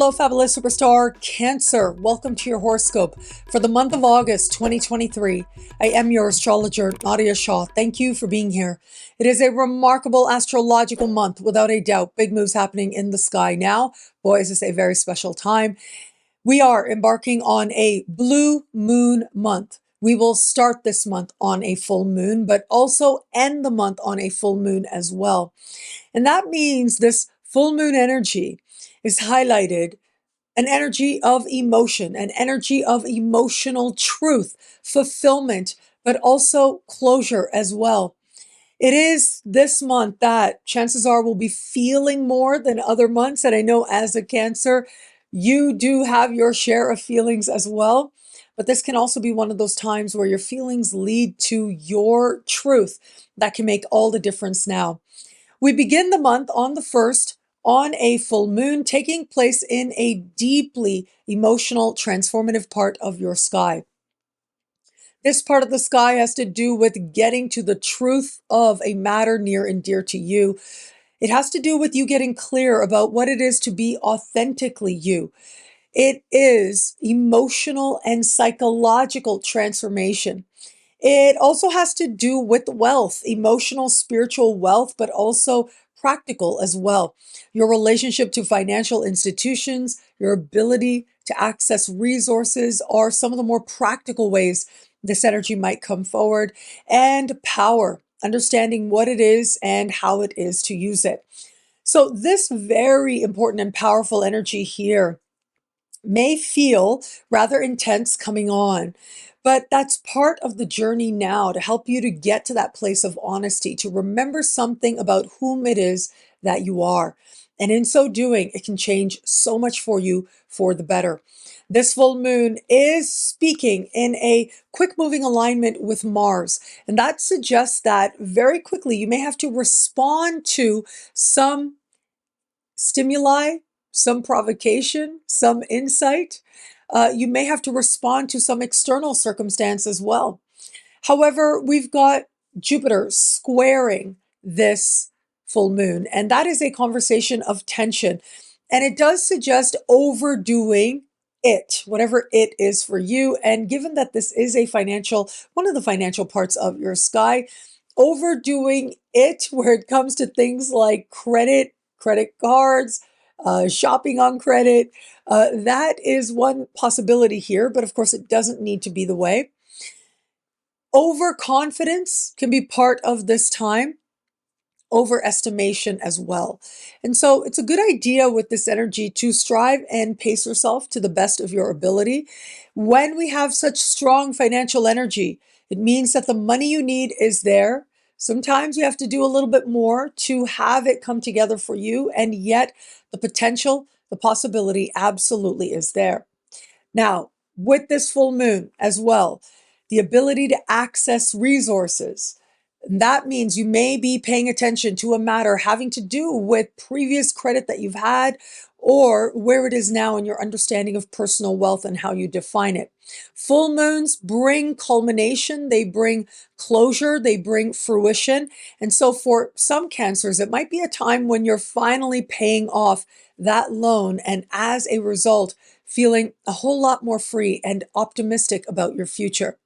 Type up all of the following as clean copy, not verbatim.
Hello, fabulous superstar Cancer. Welcome to your horoscope for the month of August 2023. I am your astrologer, Nadiya Shah. Thank you for being here. It is a remarkable astrological month, without a doubt. Big moves happening in the sky now. Boy, is this a very special time. We are embarking on a blue moon month. We will start this month on a full moon, but also end the month on a full moon as well. And that means this full moon energy is highlighted an energy of emotion, an energy of emotional truth, fulfillment, but also closure as well. It is this month that chances are we'll be feeling more than other months. And I know as a Cancer, you do have your share of feelings as well. But this can also be one of those times where your feelings lead to your truth. That can make all the difference now. We begin the month on the 1st on a full moon, taking place in a deeply emotional, transformative part of your sky. This part of the sky has to do with getting to the truth of a matter near and dear to you. It has to do with you getting clear about what it is to be authentically you. It is emotional and psychological transformation. It also has to do with wealth, emotional, spiritual wealth, but also practical as well. Your relationship to financial institutions, your ability to access resources are some of the more practical ways this energy might come forward. And power, understanding what it is and how it is to use it. So this very important and powerful energy here may feel rather intense coming on, but that's part of the journey now to help you to get to that place of honesty, to remember something about whom it is that you are. And in so doing, it can change so much for you for the better. This full moon is speaking in a quick moving alignment with Mars. And that suggests that very quickly you may have to respond to some stimuli, some provocation, some insight. You may have to respond to some external circumstance as well. However, we've got Jupiter squaring this full moon, and that is a conversation of tension. And it does suggest overdoing it, whatever it is for you. And given that this is a one of the financial parts of your sky, overdoing it where it comes to things like credit cards, shopping on credit. That is one possibility here, but of course it doesn't need to be the way. Overconfidence can be part of this time, overestimation as well. And so it's a good idea with this energy to strive and pace yourself to the best of your ability. When we have such strong financial energy, it means that the money you need is there. Sometimes you have to do a little bit more to have it come together for you, and yet the potential, the possibility absolutely is there. Now, with this full moon as well, the ability to access resources. That means you may be paying attention to a matter having to do with previous credit that you've had, or where it is now in your understanding of personal wealth and how you define it. Full moons bring culmination, they bring closure, they bring fruition. And so for some Cancers, it might be a time when you're finally paying off that loan, and as a result, feeling a whole lot more free and optimistic about your future.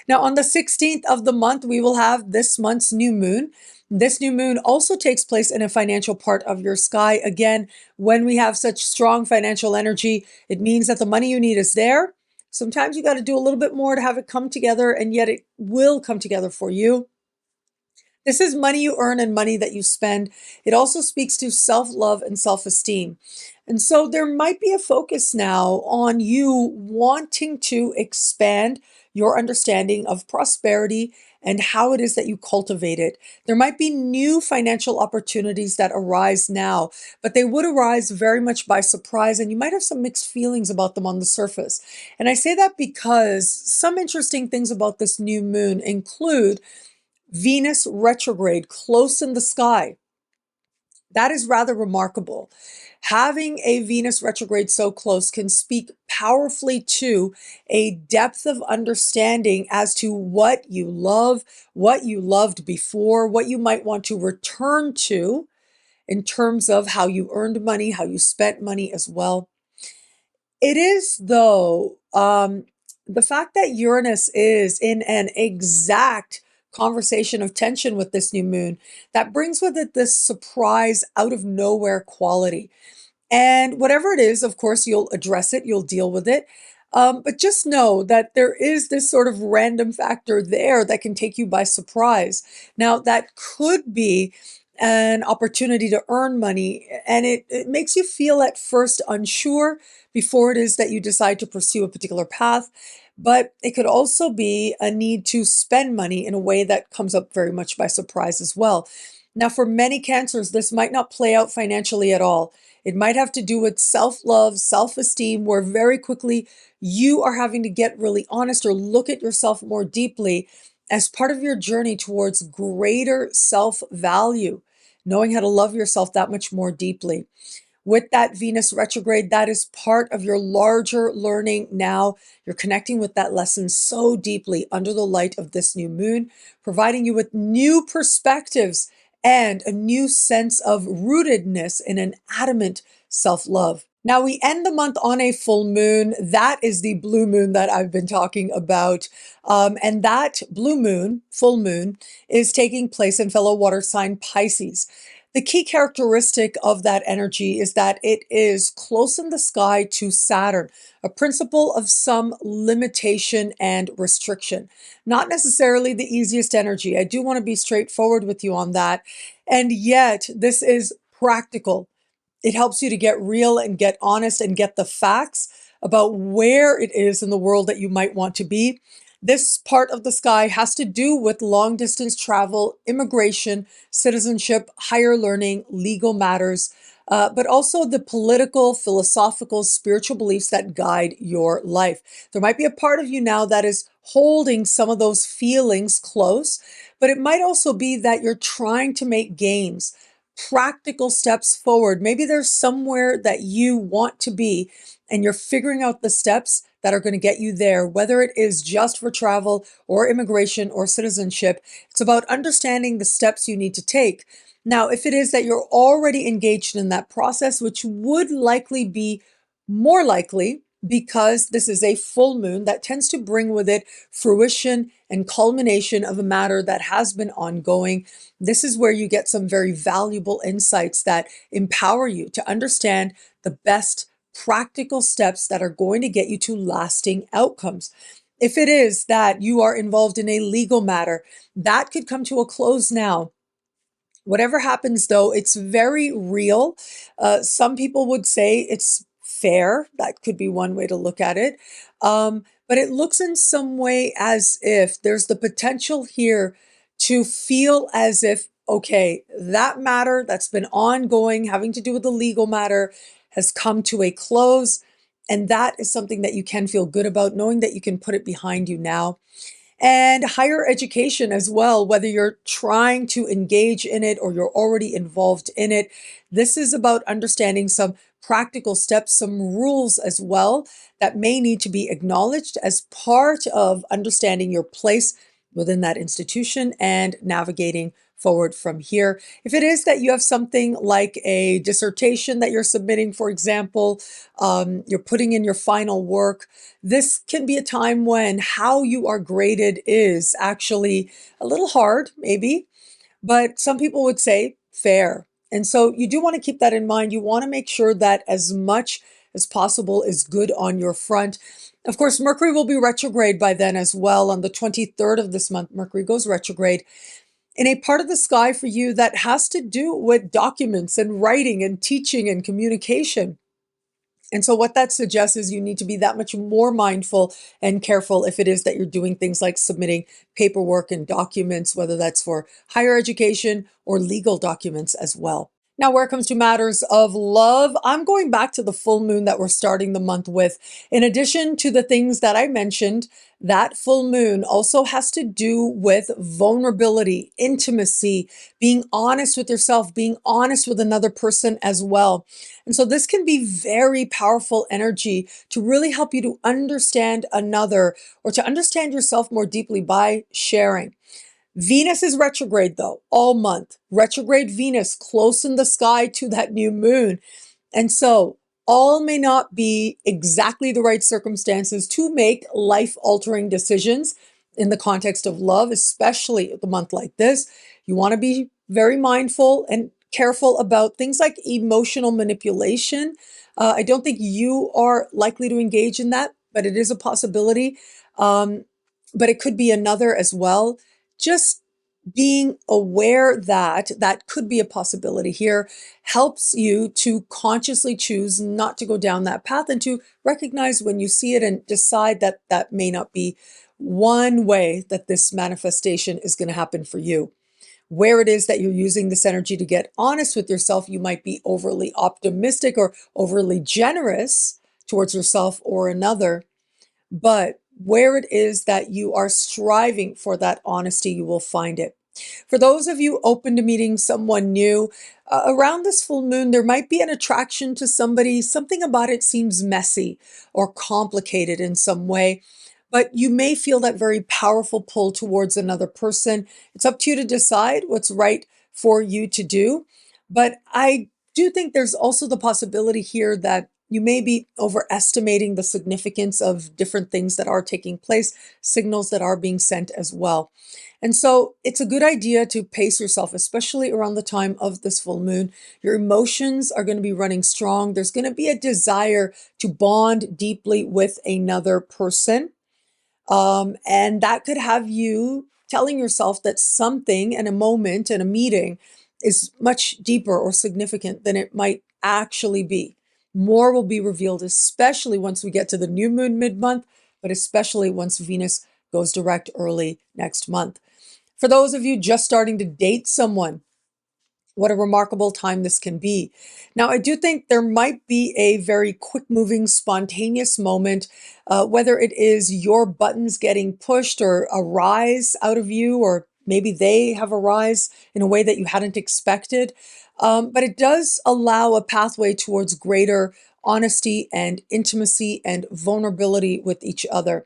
Now, on the 16th of the month, we will have this month's new moon. This new moon also takes place in a financial part of your sky. Again, when we have such strong financial energy, it means that the money you need is there. Sometimes you got to do a little bit more to have it come together, and yet it will come together for you. This is money you earn and money that you spend. It also speaks to self-love and self-esteem. And so there might be a focus now on you wanting to expand your understanding of prosperity and how it is that you cultivate it. There might be new financial opportunities that arise now, but they would arise very much by surprise, and you might have some mixed feelings about them on the surface. And I say that because some interesting things about this new moon include Venus retrograde close in the sky. That is rather remarkable. Having a Venus retrograde so close can speak powerfully to a depth of understanding as to what you love, what you loved before, what you might want to return to in terms of how you earned money, how you spent money as well. It is, though, the fact that Uranus is in an exact conversation of tension with this new moon, that brings with it this surprise out of nowhere quality. And whatever it is, of course, you'll address it, you'll deal with it. But just know that there is this sort of random factor there that can take you by surprise. Now, that could be an opportunity to earn money, and it makes you feel at first unsure before it is that you decide to pursue a particular path. But it could also be a need to spend money in a way that comes up very much by surprise as well. Now, for many cancers, this might not play out financially at all. It might have to do with self love, self esteem, where very quickly you are having to get really honest or look at yourself more deeply as part of your journey towards greater self value, knowing how to love yourself that much more deeply. With that Venus retrograde, that is part of your larger learning now. You're connecting with that lesson so deeply under the light of this new moon, providing you with new perspectives and a new sense of rootedness in an adamant self love. Now, we end the month on a full moon. That is the blue moon that I've been talking about. And that blue moon, full moon, is taking place in fellow water sign Pisces. The key characteristic of that energy is that it is close in the sky to Saturn, a principle of some limitation and restriction. Not necessarily the easiest energy. I do want to be straightforward with you on that. And yet, this is practical. It helps you to get real and get honest and get the facts about where it is in the world that you might want to be. This part of the sky has to do with long distance travel, immigration, citizenship, higher learning, legal matters, but also the political, philosophical, spiritual beliefs that guide your life. There might be a part of you now that is holding some of those feelings close, but it might also be that you're trying to make gains, practical steps forward. Maybe there's somewhere that you want to be, and you're figuring out the steps that are going to get you there, whether it is just for travel or immigration or citizenship. It's about understanding the steps you need to take. Now, if it is that you're already engaged in that process, which would likely be more likely because this is a full moon that tends to bring with it fruition and culmination of a matter that has been ongoing. This is where you get some very valuable insights that empower you to understand the best practical steps that are going to get you to lasting outcomes. If it is that you are involved in a legal matter, that could come to a close now. Whatever happens, though, it's very real. Some people would say it's fair. That could be one way to look at it. But it looks in some way as if there's the potential here to feel as if, okay, that matter that's been ongoing, having to do with the legal matter, has come to a close. And that is something that you can feel good about, knowing that you can put it behind you now. And higher education as well, whether you're trying to engage in it or you're already involved in it. This is about understanding some practical steps, some rules as well that may need to be acknowledged as part of understanding your place within that institution and navigating forward from here. If it is that you have something like a dissertation that you're submitting, for example, you're putting in your final work, this can be a time when how you are graded is actually a little hard, maybe, but some people would say fair. And so you do want to keep that in mind. You want to make sure that as much as possible is good on your front. Of course, Mercury will be retrograde by then as well. On the 23rd of this month, Mercury goes retrograde in a part of the sky for you that has to do with documents and writing and teaching and communication. And so what that suggests is you need to be that much more mindful and careful if it is that you're doing things like submitting paperwork and documents, whether that's for higher education or legal documents as well. Now, where it comes to matters of love, I'm going back to the full moon that we're starting the month with. In addition to the things that I mentioned, that full moon also has to do with vulnerability, intimacy, being honest with yourself, being honest with another person as well. And so this can be very powerful energy to really help you to understand another or to understand yourself more deeply by sharing. Venus is retrograde though, all month. Retrograde Venus close in the sky to that new moon. And so All may not be exactly the right circumstances to make life-altering decisions in the context of love, especially a month like this. You want to be very mindful and careful about things like emotional manipulation. I don't think you are likely to engage in that, but it is a possibility. Um, but it could be another as well. Just being aware that that could be a possibility here helps you to consciously choose not to go down that path and to recognize when you see it and decide that that may not be one way that this manifestation is going to happen for you. Where it is that you're using this energy to get honest with yourself, you might be overly optimistic or overly generous towards yourself or another. But where it is that you are striving for that honesty, you will find it. For those of you open to meeting someone new, around this full moon, there might be an attraction to somebody. Something about it seems messy or complicated in some way, but you may feel that very powerful pull towards another person. It's up to you to decide what's right for you to do. But I do think there's also the possibility here that you may be overestimating the significance of different things that are taking place, signals that are being sent as well. And so it's a good idea to pace yourself, especially around the time of this full moon. Your emotions are going to be running strong. There's going to be a desire to bond deeply with another person. And that could have you telling yourself that something and a moment and a meeting is much deeper or significant than it might actually be. More will be revealed, especially once we get to the new moon mid-month, but especially once Venus goes direct early next month. For those of you just starting to date someone, what a remarkable time this can be. Now, I do think there might be a very quick moving, spontaneous moment, whether it is your buttons getting pushed or a rise out of you, or maybe they have a rise in a way that you hadn't expected. But it does allow a pathway towards greater honesty and intimacy and vulnerability with each other.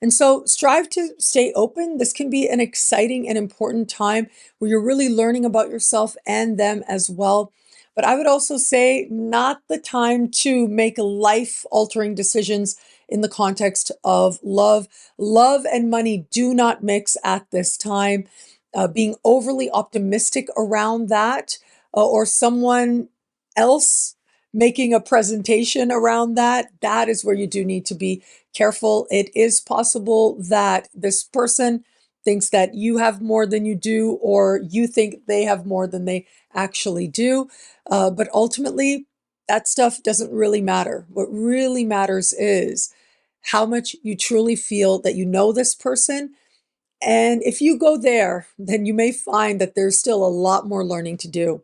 And so strive to stay open. This can be an exciting and important time where you're really learning about yourself and them as well. But I would also say not the time to make life-altering decisions in the context of love. Love and money do not mix at this time. Being overly optimistic around that, or someone else making a presentation around that, that is where you do need to be careful. It is possible that this person thinks that you have more than you do, or you think they have more than they actually do. But ultimately, that stuff doesn't really matter. What really matters is how much you truly feel that you know this person. And if you go there, then you may find that there's still a lot more learning to do.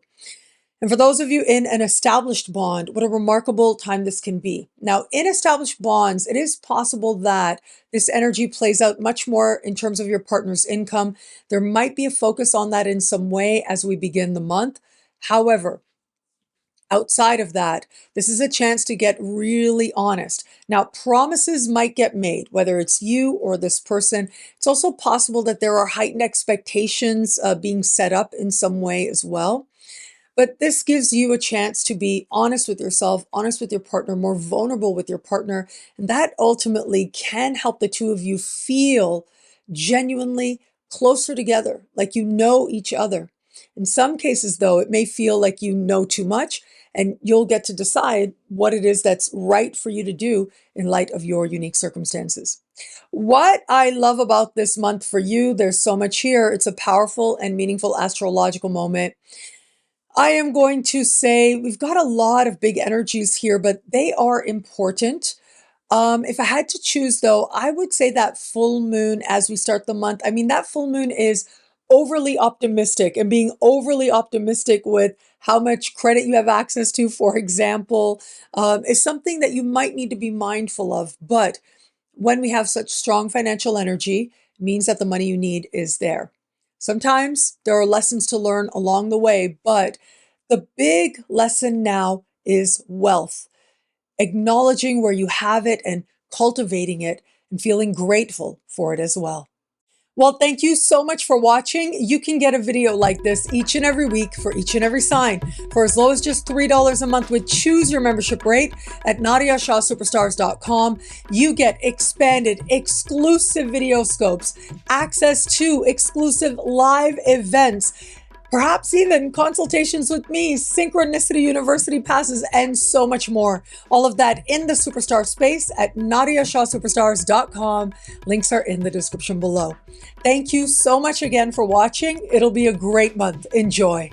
And for those of you in an established bond, what a remarkable time this can be. Now, in established bonds, it is possible that this energy plays out much more in terms of your partner's income. There might be a focus on that in some way as we begin the month. However, outside of that, this is a chance to get really honest. Now, promises might get made, whether it's you or this person. It's also possible that there are heightened expectations being set up in some way as well. But this gives you a chance to be honest with yourself, honest with your partner, more vulnerable with your partner. And that ultimately can help the two of you feel genuinely closer together, like you know each other. In some cases, though, it may feel like you know too much, and you'll get to decide what it is that's right for you to do in light of your unique circumstances. What I love about this month for you, there's so much here. It's a powerful and meaningful astrological moment. I am going to say we've got a lot of big energies here, but they are important. If I had to choose, though, I would say that full moon as we start the month. I mean, that full moon is overly optimistic, and being overly optimistic with how much credit you have access to, for example, is something that you might need to be mindful of. But when we have such strong financial energy, it means that the money you need is there. Sometimes there are lessons to learn along the way, but the big lesson now is wealth. Acknowledging where you have it and cultivating it and feeling grateful for it as well. Well, thank you so much for watching. You can get a video like this each and every week for each and every sign for as low as just $3 a month with Choose Your Membership Rate at NadiyaShahSuperstars.com. You get expanded, exclusive video scopes, access to exclusive live events, perhaps even consultations with me, Synchronicity University passes, and so much more. All of that in the Superstar space at NadiyaShahSuperstars.com. Links are in the description below. Thank you so much again for watching. It'll be a great month. Enjoy.